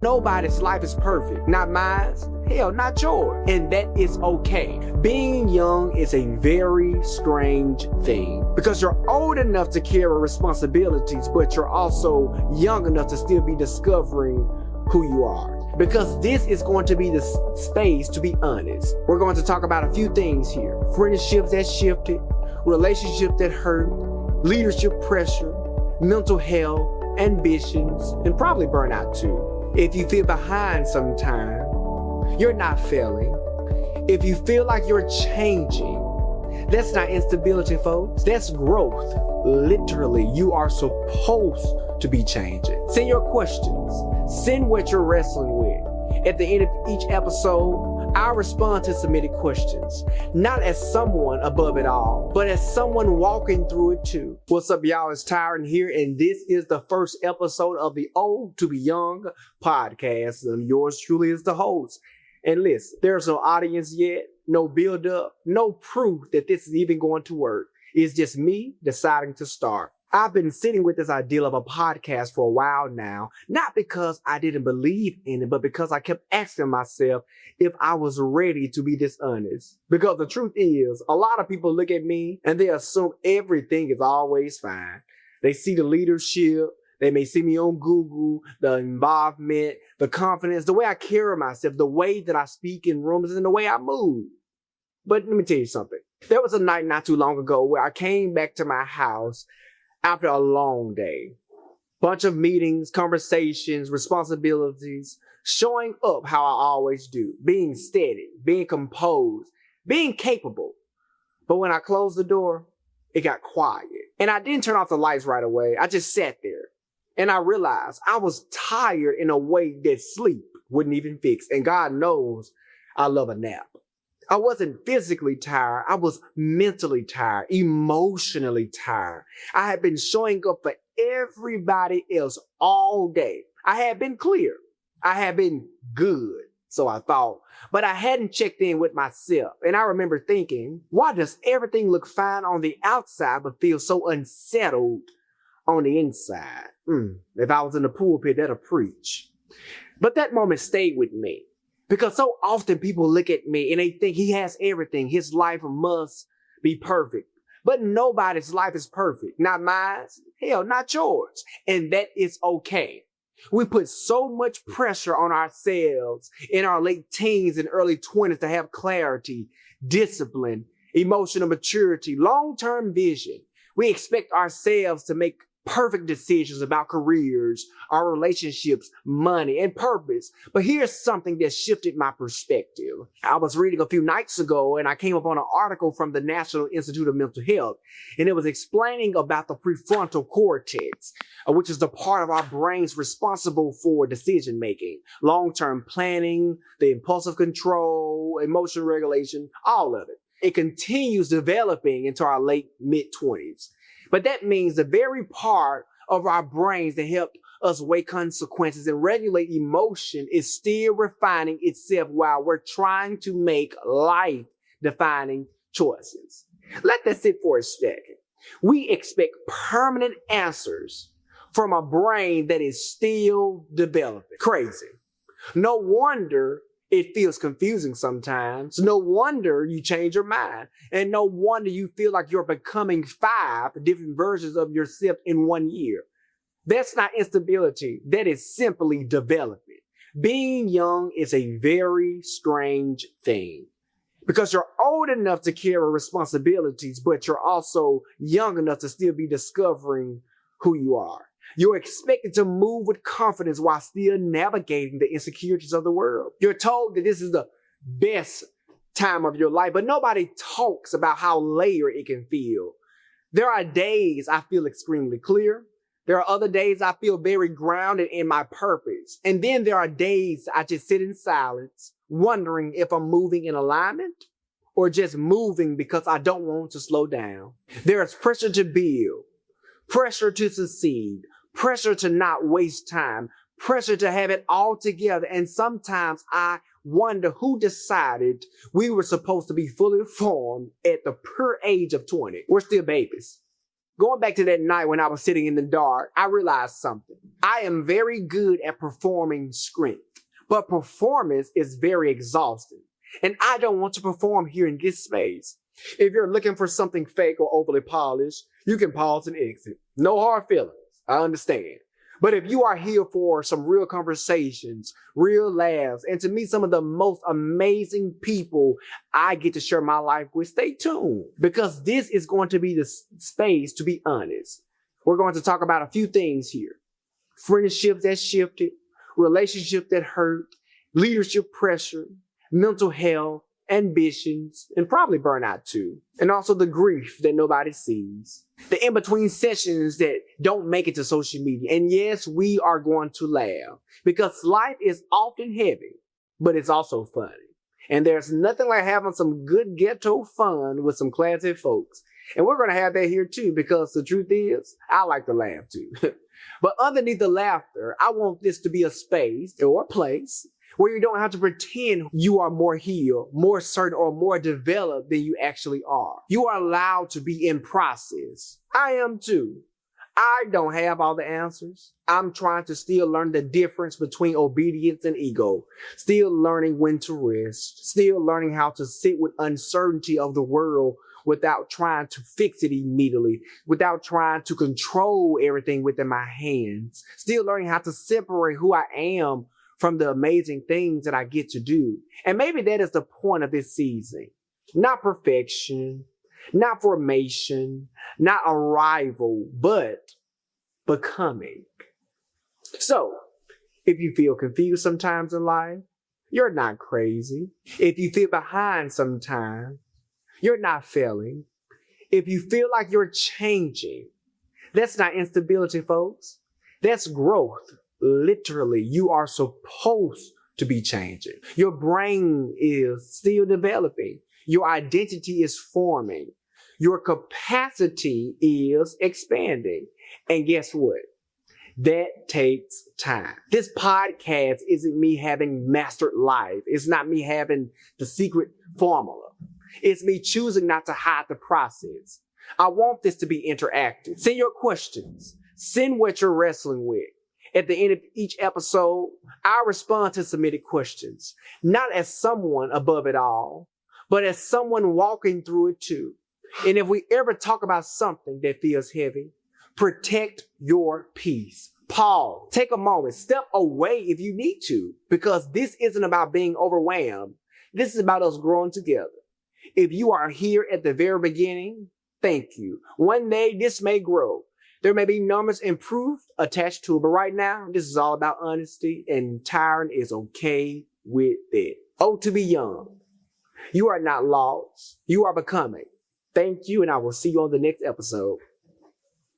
nobody's life is perfect. Not mine, hell, not yours. And that is okay. Being young is a very strange thing because you're old enough to carry responsibilities, but you're also young enough to still be discovering who you are. Because this is going to be the space to be honest. We're going to talk about a few things here. Friendships that shifted, relationships that hurt, leadership pressure, mental health, ambitions, and probably burnout too. If you feel behind sometime, you're not failing. If you feel like you're changing, that's not instability, folks. That's growth. Literally, you are supposed to be changing. Send your questions. Send what you're wrestling with. At the end of each episode, I'll respond to submitted questions. Not as someone above it all, but as someone walking through it too. What's up, y'all? It's Tyren here, and this is the first episode of the Old to Be Young podcast. And yours truly is the host. And listen, there's no audience yet, no build up, no proof that this is even going to work. It's just me deciding to start. I've been sitting with this idea of a podcast for a while now, not because I didn't believe in it, but because I kept asking myself if I was ready to be this honest. Because the truth is, a lot of people look at me and they assume everything is always fine. They see the leadership, they may see me on Google, the involvement, the confidence, the way I carry myself, the way that I speak in rooms, and the way I move. But let me tell you something. There was a night not too long ago where I came back to my house after a long day. Bunch of meetings, conversations, responsibilities, showing up how I always do, being steady, being composed, being capable. But when I closed the door, it got quiet. And I didn't turn off the lights right away. I just sat there. And I realized I was tired in a way that sleep wouldn't even fix. And God knows I love a nap. I wasn't physically tired. I was mentally tired, emotionally tired. I had been showing up for everybody else all day. I had been clear. I had been good, so I thought. But I hadn't checked in with myself. And I remember thinking, why does everything look fine on the outside but feel so unsettled on the inside? If I was in the pulpit, that'll preach. But that moment stayed with me. Because so often people look at me and they think he has everything. His life must be perfect. But nobody's life is perfect. Not mine, hell, not yours. And that is okay. We put so much pressure on ourselves in our late teens and early 20s to have clarity, discipline, emotional maturity, long-term vision. We expect ourselves to make perfect decisions about careers, our relationships, money, and purpose. But here's something that shifted my perspective. I was reading a few nights ago and I came upon an article from the National Institute of Mental Health, and it was explaining about the prefrontal cortex, which is the part of our brains responsible for decision making, long-term planning, the impulsive control, emotional regulation, all of it. It continues developing into our late mid-20s. But that means the very part of our brains that help us weigh consequences and regulate emotion is still refining itself while we're trying to make life-defining choices. Let that sit for a second. We expect permanent answers from a brain that is still developing. Crazy. No wonder it feels confusing sometimes. No wonder you change your mind. And no wonder you feel like you're becoming 5 different versions of yourself in 1 year. That's not instability. That is simply development. Being young is a very strange thing because you're old enough to carry responsibilities, but you're also young enough to still be discovering who you are. You're expected to move with confidence while still navigating the insecurities of the world. You're told that this is the best time of your life, but nobody talks about how layered it can feel. There are days I feel extremely clear. There are other days I feel very grounded in my purpose. And then there are days I just sit in silence, wondering if I'm moving in alignment or just moving because I don't want to slow down. There is pressure to build, pressure to succeed, pressure to not waste time, pressure to have it all together. And sometimes I wonder who decided we were supposed to be fully formed at the pure age of 20. We're still babies. Going back to that night when I was sitting in the dark, I realized something. I am very good at performing strength, but performance is very exhausting. And I don't want to perform here in this space. If you're looking for something fake or overly polished, you can pause and exit. No hard feelings. I understand. But if you are here for some real conversations, real laughs, and to meet some of the most amazing people I get to share my life with, stay tuned, because this is going to be the space to be honest. We're going to talk about a few things here. Friendships that shifted, relationships that hurt, leadership pressure, mental health, ambitions, and probably burnout too. And also the grief that nobody sees. The in-between sessions that don't make it to social media. And yes, we are going to laugh because life is often heavy, but it's also funny. And there's nothing like having some good ghetto fun with some classy folks. And we're going to have that here too, because the truth is, I like to laugh too. But underneath the laughter, I want this to be a space or a place where you don't have to pretend you are more healed, more certain, or more developed than you actually are. You are allowed to be in process. I am too. I don't have all the answers. I'm trying to still learn the difference between obedience and ego. Still learning when to rest. Still learning how to sit with uncertainty of the world without trying to fix it immediately, without trying to control everything within my hands. Still learning how to separate who I am from the amazing things that I get to do. And maybe that is the point of this season. Not perfection, not formation, not arrival, but becoming. So, if you feel confused sometimes in life, you're not crazy. If you feel behind sometimes, you're not failing. If you feel like you're changing, that's not instability, folks. That's growth. Literally, you are supposed to be changing. Your brain is still developing. Your identity is forming. Your capacity is expanding. And guess what? That takes time. This podcast isn't me having mastered life. It's not me having the secret formula. It's me choosing not to hide the process. I want this to be interactive. Send your questions. Send what you're wrestling with. At the end of each episode, I'll respond to submitted questions, not as someone above it all, but as someone walking through it too. And if we ever talk about something that feels heavy, protect your peace. Pause. Take a moment. Step away if you need to, because this isn't about being overwhelmed. This is about us growing together. If you are here at the very beginning, thank you. One day this may grow. There may be numbers and proof attached to it, but right now, this is all about honesty, and Tyren is okay with it. Oh, to be young. You are not lost. You are becoming. Thank you, and I will see you on the next episode.